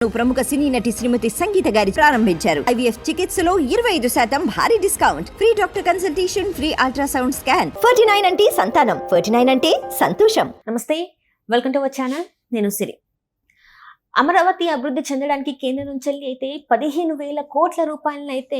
ప్రముఖ సినీ నటి శ్రీమతి సంగీత గారి ప్రారంభించారు. ఐవీఎఫ్ చికిత్సలో 25% భారీ discount, free doctor consultation, free ultrasound scan. 49 అంటే సంతానం, 49 అంటే సంతోషం. నమస్తే, వెల్కమ్ టు అవర్ ఛానల్. నేను సిరి. అమరావతి అభివృద్ధి చెందడానికి కేంద్రం నుంచి అయితే 15,000 కోట్ల రూపాయలను అయితే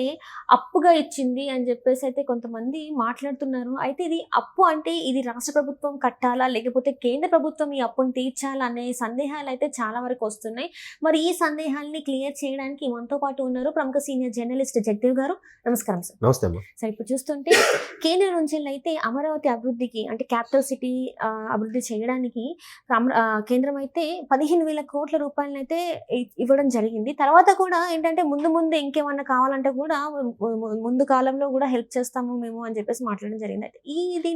అప్పుగా ఇచ్చింది అని చెప్పేసి అయితే కొంతమంది మాట్లాడుతున్నారు. అయితే ఇది అప్పు అంటే ఇది రాష్ట్ర ప్రభుత్వం కట్టాలా లేకపోతే కేంద్ర ప్రభుత్వం ఈ అప్పును తీర్చాలా అనే సందేహాలు అయితే చాలా వరకు వస్తున్నాయి. మరి ఈ సందేహాలని క్లియర్ చేయడానికి మనతో పాటు ఉన్నారు ప్రముఖ సీనియర్ జర్నలిస్ట్ జగదేవ్ గారు. నమస్కారం సార్. నమస్తే అమ్మా. సార్, ఇప్పుడు చూస్తుంటే కేంద్రం నుంచి అయితే అమరావతి అభివృద్ధికి అంటే క్యాపిటల్ సిటీ అభివృద్ధి చేయడానికి కేంద్రం అయితే 15,000 కోట్ల రూపాయలు అయితే ఇవ్వడం జరిగింది. తర్వాత కూడా ఏంటంటే ముందు ఇంకేమన్నా కావాలంటే కూడా ముందు కాలంలో కూడా హెల్ప్ చేస్తాము మేము అని చెప్పేసి మాట్లాడడం జరిగింది. అయితే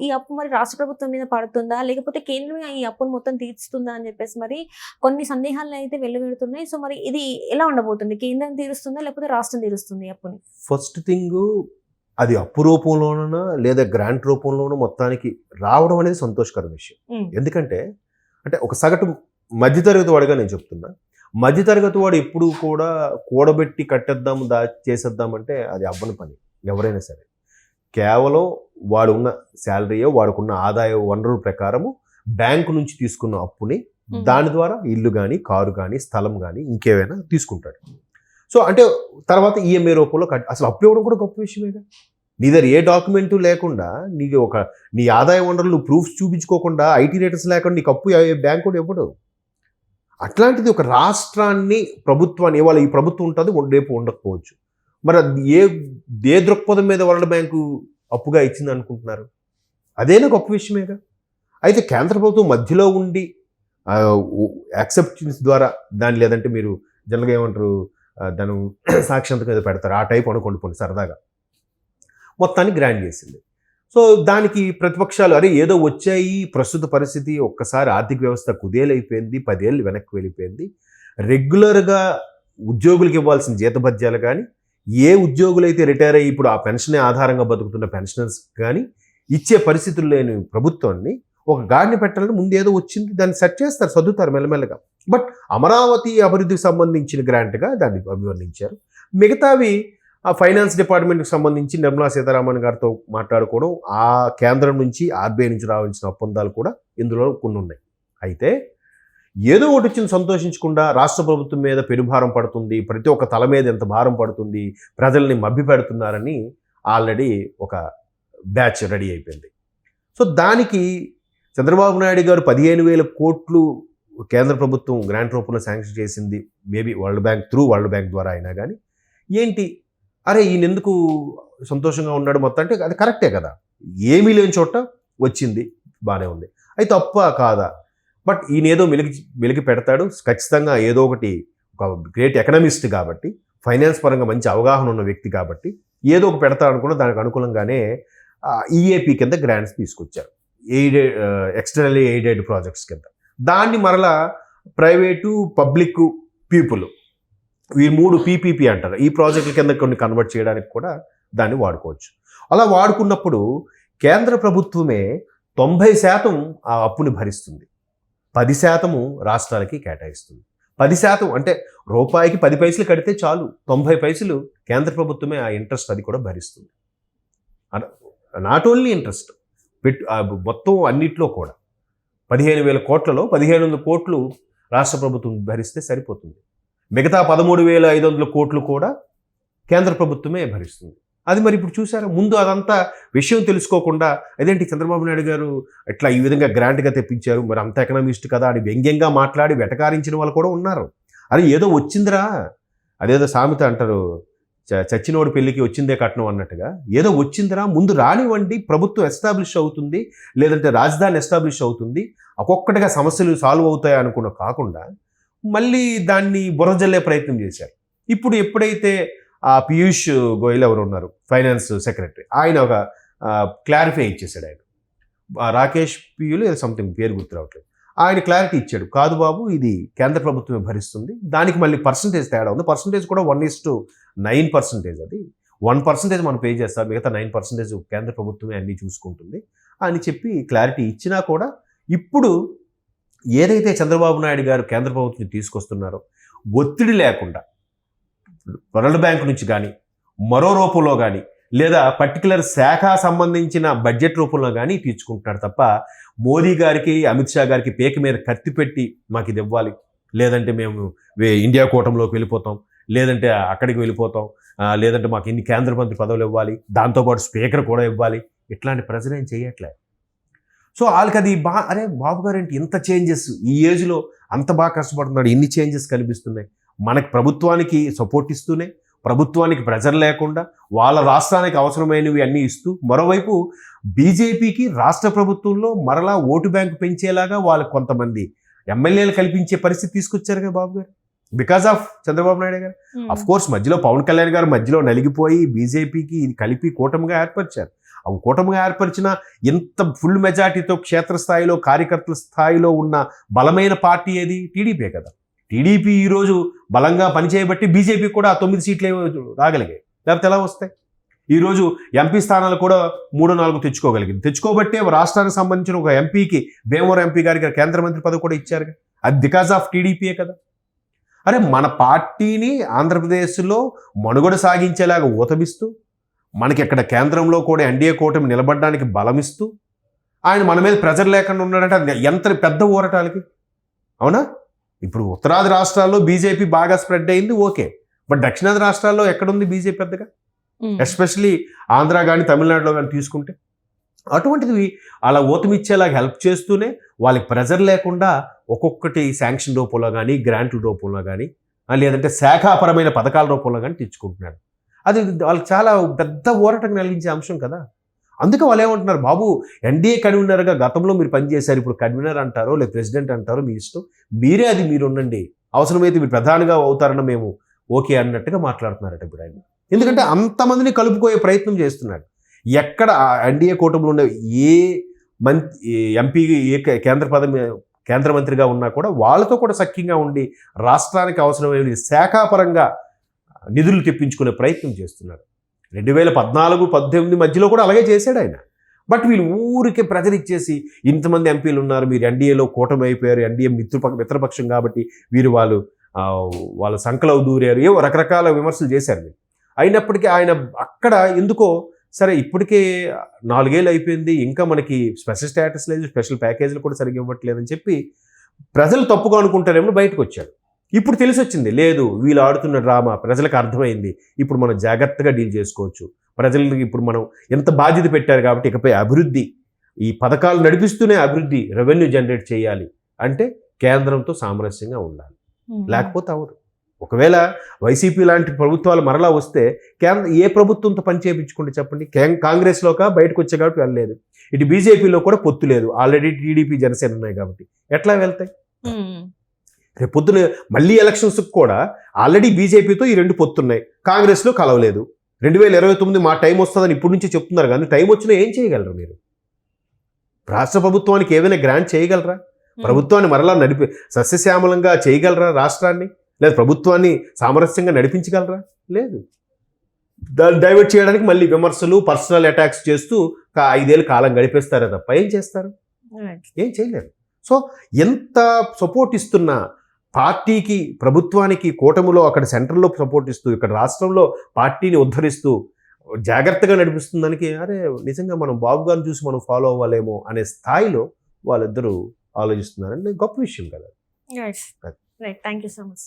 ఈ అప్పు మరి రాష్ట్ర ప్రభుత్వం మీద పడుతుందా లేకపోతే కేంద్రం ఈ అప్పును మొత్తం తీర్చుతుందా అని చెప్పేసి మరి కొన్ని సందేహాలు అయితే వెలువడుతున్నాయి. సో మరి ఇది ఎలా ఉండబోతుంది? కేంద్రం తీరుస్తుందా లేకపోతే రాష్ట్రం తీరుస్తుంది అప్పుని? ఫస్ట్ థింగ్, అది అప్పు రూపంలోనూ లేదా గ్రాంట్ రూపంలోనూ మొత్తానికి రావడం అనేది సంతోషకర విషయం. ఎందుకంటే ఒక సగటు మధ్యతరగతి వాడిగా నేను చెప్తున్నా, మధ్యతరగతి వాడు ఎప్పుడు కూడా కూడబెట్టి కట్టేద్దాము చేసేద్దామంటే అది అవ్వని పని. ఎవరైనా సరే కేవలం వాడు ఉన్న శాలరీయో వాడుకున్న ఆదాయ వనరుల ప్రకారము బ్యాంకు నుంచి తీసుకున్న అప్పుని దాని ద్వారా ఇల్లు కానీ కారు కానీ స్థలం కానీ ఇంకేమైనా తీసుకుంటాడు. సో అంటే తర్వాత ఈఎంఐ రూపంలో అసలు అప్పు ఇవ్వడం కూడా గొప్ప విషయమేగా. నీ దగ్గర ఏ డాక్యుమెంటు లేకుండా నీ ఆదాయ వనరులు ప్రూఫ్స్ చూపించుకోకుండా ఐటీ రేటర్స్ లేకుండా నీకు అప్పు బ్యాంకు కూడా ఇవ్వడు. అట్లాంటిది ఒక రాష్ట్రాన్ని ప్రభుత్వాన్ని ఇవాళ ఈ ప్రభుత్వం ఉంటుంది, రేపు ఉండకపోవచ్చు. మరి ఏ దృక్పథం మీద వరల్డ్ బ్యాంకు అప్పుగా ఇచ్చింది అనుకుంటున్నారు? అదేనా గొప్ప విషయమేగా. అయితే కేంద్ర ప్రభుత్వం మధ్యలో ఉండి యాక్సెప్టెన్స్ ద్వారా దాన్ని, లేదంటే మీరు జనరల్గా ఏమంటారు దాని సాక్షాంతం మీద పెడతారు, ఆ టైప్ అనుకోండి సరదాగా మొత్తాన్ని గ్రాండ్ చేసింది. సో దానికి ప్రతిపక్షాలు అరే ఏదో వచ్చాయి, ప్రస్తుత పరిస్థితి ఒక్కసారి ఆర్థిక వ్యవస్థ కుదేలైపోయింది, 10 ఏళ్ళు వెనక్కి వెళ్ళిపోయింది, రెగ్యులర్గా ఉద్యోగులకు ఇవ్వాల్సిన జీతభత్యాలు కానీ ఏ ఉద్యోగులు అయితే రిటైర్ అయ్యి ఇప్పుడు ఆ పెన్షనే ఆధారంగా బతుకుతున్న పెన్షనర్స్ కానీ ఇచ్చే పరిస్థితులు లేని ప్రభుత్వాన్ని ఒక గాడిని పెట్టాలని ముందు ఏదో వచ్చింది, దాన్ని సెట్ చేస్తారు, సర్దుతారు మెల్లమెల్లగా. బట్ అమరావతి అభివృద్ధికి సంబంధించిన గ్రాంట్గా దాన్ని అభివర్ణించారు. మిగతావి ఆ ఫైనాన్స్ డిపార్ట్మెంట్కి సంబంధించి నిర్మలా సీతారామన్ గారితో మాట్లాడుకోవడం, ఆ కేంద్రం నుంచి ఆర్బీఐ నుంచి రావాల్సిన ఒప్పందాలు కూడా ఇందులో కొన్ని ఉన్నాయి. అయితే ఏదో ఒకటి వచ్చింది సంతోషించకుండా రాష్ట్ర ప్రభుత్వం మీద పెనుభారం పడుతుంది, ప్రతి ఒక్క తల మీద ఎంత భారం పడుతుంది, ప్రజల్ని మభ్య పెడుతున్నారని ఆల్రెడీ ఒక బ్యాచ్ రెడీ అయిపోయింది. సో దానికి చంద్రబాబు నాయుడు గారు 15,000 కోట్లు కేంద్ర ప్రభుత్వం గ్రాంట్ రూపంలో శాంక్షన్ చేసింది, మేబీ వరల్డ్ బ్యాంక్ ద్వారా అయినా కానీ ఏంటి అరే ఈయన ఎందుకు సంతోషంగా ఉన్నాడు మొత్తం అంటే అది కరెక్టే కదా. ఏమీ లేని చోట వచ్చింది, బాగానే ఉంది. అయితే తప్ప కాదా? బట్ ఈయన ఏదో మెలికి పెడతాడు ఖచ్చితంగా, ఏదో ఒకటి ఒక గ్రేట్ ఎకనమిస్ట్ కాబట్టి, ఫైనాన్స్ పరంగా మంచి అవగాహన ఉన్న వ్యక్తి కాబట్టి ఏదో ఒక పెడతాడు అనుకున్న దానికి అనుకూలంగానే ఈఏపీ కింద గ్రాంట్స్ తీసుకొచ్చారు, ఎక్స్టర్నల్లీ ఎయిడెడ్ ప్రాజెక్ట్స్ కింద. దాన్ని మరలా ప్రైవేటు పబ్లిక్ పీపుల్ ఈ 3 పీపీపీ అంటారు, ఈ ప్రాజెక్టుల కింద కొన్ని కన్వర్ట్ చేయడానికి కూడా దాన్ని వాడుకోవచ్చు. అలా వాడుకున్నప్పుడు కేంద్ర ప్రభుత్వమే 90% ఆ అప్పుని భరిస్తుంది, 10% రాష్ట్రాలకి కేటాయిస్తుంది. 10% అంటే రూపాయికి 10 పైసలు కడితే చాలు, 90 పైసలు కేంద్ర ప్రభుత్వమే ఆ ఇంట్రెస్ట్ అది కూడా భరిస్తుంది. నాట్ ఓన్లీ ఇంట్రెస్ట్ మొత్తం అన్నిట్లో కూడా 15,000 కోట్లలో 1,500 కోట్లు రాష్ట్ర ప్రభుత్వం భరిస్తే సరిపోతుంది. మిగతా 13,500 కోట్లు కూడా కేంద్ర ప్రభుత్వమే భరిస్తుంది. అది మరి ఇప్పుడు చూసారా, ముందు అదంతా విషయం తెలుసుకోకుండా అదేంటి చంద్రబాబు నాయుడు గారు ఇట్లా ఈ విధంగా గ్రాంట్గా తెప్పించారు, మరి అంత ఎకనామిస్ట్ కదా అని వ్యంగ్యంగా మాట్లాడి వెటకారించిన వాళ్ళు కూడా ఉన్నారు. అది ఏదో వచ్చిందిరా, అదేదో సామెత అంటారు, చచ్చినోడి పెళ్ళికి వచ్చిందే కట్నం అన్నట్టుగా, ఏదో వచ్చిందిరా ముందు రానివ్వండి, ప్రభుత్వం ఎస్టాబ్లిష్ అవుతుంది, లేదంటే రాజధాని ఎస్టాబ్లిష్ అవుతుంది, ఒక్కొక్కటిగా సమస్యలు సాల్వ్ అవుతాయి అనుకున్న కాకుండా మళ్ళీ దాన్ని బురజల్లే ప్రయత్నం చేశారు. ఇప్పుడు ఎప్పుడైతే ఆ పీయూష్ గోయల్ ఎవరు ఉన్నారు ఫైనాన్స్ సెక్రటరీ, ఆయన ఒక క్లారిఫై ఇచ్చేసాడు. ఆయన రాకేష్ పియూలు సంథింగ్ పేరు గుర్తు రావట్లేదు, ఆయన క్లారిటీ ఇచ్చాడు, కాదు బాబు ఇది కేంద్ర ప్రభుత్వమే భరిస్తుంది, దానికి మళ్ళీ పర్సంటేజ్ తేడా ఉంది, పర్సంటేజ్ కూడా 1:9%. అది 1% మనం పే చేస్తాం, మిగతా 9% కేంద్ర ప్రభుత్వమే అన్నీ చూసుకుంటుంది అని చెప్పి క్లారిటీ ఇచ్చినా కూడా ఇప్పుడు ఏదైతే చంద్రబాబు నాయుడు గారు కేంద్ర ప్రభుత్వం తీసుకొస్తున్నారో ఒత్తిడి లేకుండా వరల్డ్ బ్యాంక్ నుంచి కానీ మరో రూపంలో కానీ లేదా పర్టికులర్ శాఖ సంబంధించిన బడ్జెట్ రూపంలో కానీ తీర్చుకుంటున్నాడు తప్ప మోదీ గారికి అమిత్ షా గారికి పేక మీద కత్తి పెట్టి మాకు ఇది ఇవ్వాలి, లేదంటే మేము ఇండియా కూటమిలోకి వెళ్ళిపోతాం, లేదంటే అక్కడికి వెళ్ళిపోతాం, లేదంటే మాకు ఇన్ని కేంద్ర మంత్రి పదవులు ఇవ్వాలి, దాంతోపాటు స్పీకర్ కూడా ఇవ్వాలి, ఇట్లాంటి ప్రజలు ఏం చేయట్లే. సో వాళ్ళకి అది అరే బాబు గారు ఏంటి ఇంత చేంజెస్ ఈ ఏజ్లో అంత బాగా కష్టపడుతున్నాడు, ఇన్ని చేంజెస్ కనిపిస్తున్నాయి, మనకి ప్రభుత్వానికి సపోర్ట్ ఇస్తూనే ప్రభుత్వానికి ప్రెజర్ లేకుండా వాళ్ళ రాష్ట్రానికి అవసరమైనవి అన్నీ ఇస్తూ, మరోవైపు బీజేపీకి రాష్ట్ర ప్రభుత్వంలో మరలా ఓటు బ్యాంకు పెంచేలాగా వాళ్ళకి కొంతమంది ఎమ్మెల్యేలు కల్పించే పరిస్థితి తీసుకొచ్చారు కదా బాబు గారు, బికాస్ ఆఫ్ చంద్రబాబు నాయుడు గారు. అఫ్ కోర్స్ మధ్యలో పవన్ కళ్యాణ్ గారు మధ్యలో నలిగిపోయి బీజేపీకి ఇది కలిపి కూటమిగా ఏర్పరిచారు. అవి కూటమిగా ఏర్పరిచిన ఇంత ఫుల్ మెజార్టీతో క్షేత్రస్థాయిలో కార్యకర్తల స్థాయిలో ఉన్న బలమైన పార్టీ ఏది? టీడీపీ కదా. టీడీపీ ఈరోజు బలంగా పనిచేయబట్టి బీజేపీ కూడా 9 సీట్లు రాగలిగాయి, లేకపోతే ఎలా వస్తాయి? ఈరోజు ఎంపీ స్థానాలు కూడా 3-4 తెచ్చుకోగలిగింది. తెచ్చుకోబట్టే రాష్ట్రానికి సంబంధించిన ఒక ఎంపీకి, భీమవరం ఎంపీ గారికి కేంద్ర మంత్రి పదవి కూడా ఇచ్చారు. అది బికాస్ ఆఫ్ టీడీపీయే కదా. అరే మన పార్టీని ఆంధ్రప్రదేశ్లో మనుగడ సాగించేలాగా ఊతమిస్తూ, మనకి ఇక్కడ కేంద్రంలో కూడా ఎన్డీఏ కూటమి నిలబడడానికి బలమిస్తూ, ఆయన మన మీద ప్రెజర్ లేకుండా ఉన్నాడంటే అది ఎంత పెద్ద ఊరటాలకి, అవునా? ఇప్పుడు ఉత్తరాది రాష్ట్రాల్లో బీజేపీ బాగా స్ప్రెడ్ అయింది, ఓకే. బట్ దక్షిణాది రాష్ట్రాల్లో ఎక్కడుంది బీజేపీ పెద్దగా? ఎస్పెషలీ ఆంధ్ర కానీ తమిళనాడులో కానీ తీసుకుంటే అటువంటిది అలా ఊతమిచ్చేలాగా హెల్ప్ చేస్తూనే వాళ్ళకి ప్రెజర్ లేకుండా ఒక్కొక్కటి శాంక్షన్ రూపంలో కానీ, గ్రాంట్ల రూపంలో కానీ, లేదంటే శాఖాపరమైన పథకాల రూపంలో కానీ తెచ్చుకుంటున్నాడు. అది వాళ్ళకి చాలా పెద్ద ఊరటం కలిగించే అంశం కదా. అందుకే వాళ్ళు ఏమంటున్నారు, బాబు ఎన్డీఏ కన్వీనర్గా గతంలో మీరు పనిచేశారు, ఇప్పుడు కన్వీనర్ అంటారో లేదా ప్రెసిడెంట్ అంటారో మీ ఇష్టం, మీరే అది మీరు ఉండండి, అవసరమైతే మీరు ప్రధానిగా అవుతారన్న మేము ఓకే అన్నట్టుగా మాట్లాడుతున్నారట ఇప్పుడు ఆయన. ఎందుకంటే అంతమందిని కలుపుకోయే ప్రయత్నం చేస్తున్నాడు. ఎక్కడ ఎన్డీఏ కూటమిలో ఉండే ఏ ఎంపీ ఏ కేంద్ర మంత్రిగా ఉన్నా కూడా వాళ్ళతో కూడా సఖ్యంగా ఉండి రాష్ట్రానికి అవసరమైన శాఖాపరంగా నిధులు తెప్పించుకునే ప్రయత్నం చేస్తున్నాడు. 2014-18 మధ్యలో కూడా అలాగే చేశాడు ఆయన. బట్ వీళ్ళు ఊరికే ప్రెజర్ ఇచ్చేసి ఇంతమంది ఎంపీలు ఉన్నారు, మీరు ఎన్డీఏలో కూటమి అయిపోయారు, ఎన్డీఏ మిత్రపక్షం కాబట్టి వీరు వాళ్ళ సంకలో దూరారు, ఏవో రకరకాల విమర్శలు చేశారు. అయినప్పటికీ ఆయన అక్కడ ఎందుకో సరే ఇప్పటికే 4 ఏళ్ళు అయిపోయింది, ఇంకా మనకి స్పెషల్ స్టేటస్ లేదు, స్పెషల్ ప్యాకేజీలు కూడా సరిగ్గా ఇవ్వట్లేదని చెప్పి ప్రజలు తప్పుగా అనుకుంటారేమో బయటకు వచ్చాడు. ఇప్పుడు తెలిసి వచ్చింది, లేదు వీళ్ళు ఆడుతున్న డ్రామా ప్రజలకు అర్థమైంది, ఇప్పుడు మనం జాగ్రత్తగా డీల్ చేసుకోవచ్చు, ప్రజలకి ఇప్పుడు మనం ఎంత బాధ్యత పెట్టారు కాబట్టి ఇకపై అభివృద్ధి, ఈ పథకాలు నడిపిస్తూనే అభివృద్ధి, రెవెన్యూ జనరేట్ చేయాలి అంటే కేంద్రంతో సామరస్యంగా ఉండాలి, లేకపోతే అవరు. ఒకవేళ వైసీపీ లాంటి ప్రభుత్వాలు మరలా వస్తే ఏ ప్రభుత్వంతో పని చేయించుకుంటే చెప్పండి? కాంగ్రెస్లోక బయటకు వచ్చే కాబట్టి వెళ్ళలేదు, ఇటు బీజేపీలో కూడా పొత్తు లేదు, ఆల్రెడీ టీడీపీ జనసేన ఉన్నాయి కాబట్టి ఎట్లా వెళ్తాయి? రేపు పొద్దున మళ్ళీ ఎలక్షన్స్కి కూడా ఆల్రెడీ బీజేపీతో ఈ 2 పొత్తున్నాయి, కాంగ్రెస్లో కలవలేదు. 2029 మా టైం వస్తుందని ఇప్పటి నుంచి చెప్తున్నారు, కానీ టైం వచ్చినా ఏం చేయగలరు మీరు? రాష్ట్ర ప్రభుత్వానికి ఏదైనా గ్రాంట్ చేయగలరా? ప్రభుత్వాన్ని మరలా సస్యశ్యామలంగా చేయగలరా? రాష్ట్రాన్ని లేదా ప్రభుత్వాన్ని సామరస్యంగా నడిపించగలరా? లేదు. దాన్ని డైవర్ట్ చేయడానికి మళ్ళీ విమర్శలు, పర్సనల్ అటాక్స్ చేస్తూ 5 ఏళ్ళు కాలం గడిపేస్తారే తప్ప ఏం చేస్తారు? ఏం చేయలేరు. సో ఎంత సపోర్ట్ ఇస్తున్నా పార్టీకి, ప్రభుత్వానికి, కూటమిలో అక్కడ సెంట్రల్లో సపోర్ట్ ఇస్తూ ఇక్కడ రాష్ట్రంలో పార్టీని ఉద్ధరిస్తూ జాగ్రత్తగా నడిపిస్తుందానికి అరే నిజంగా మనం బాబు గారిని చూసి మనం ఫాలో అవ్వాలేమో అనే స్థాయిలో వాళ్ళిద్దరూ ఆలోచిస్తున్నారంటే గొప్ప విషయం కదా. Right, thank you so much.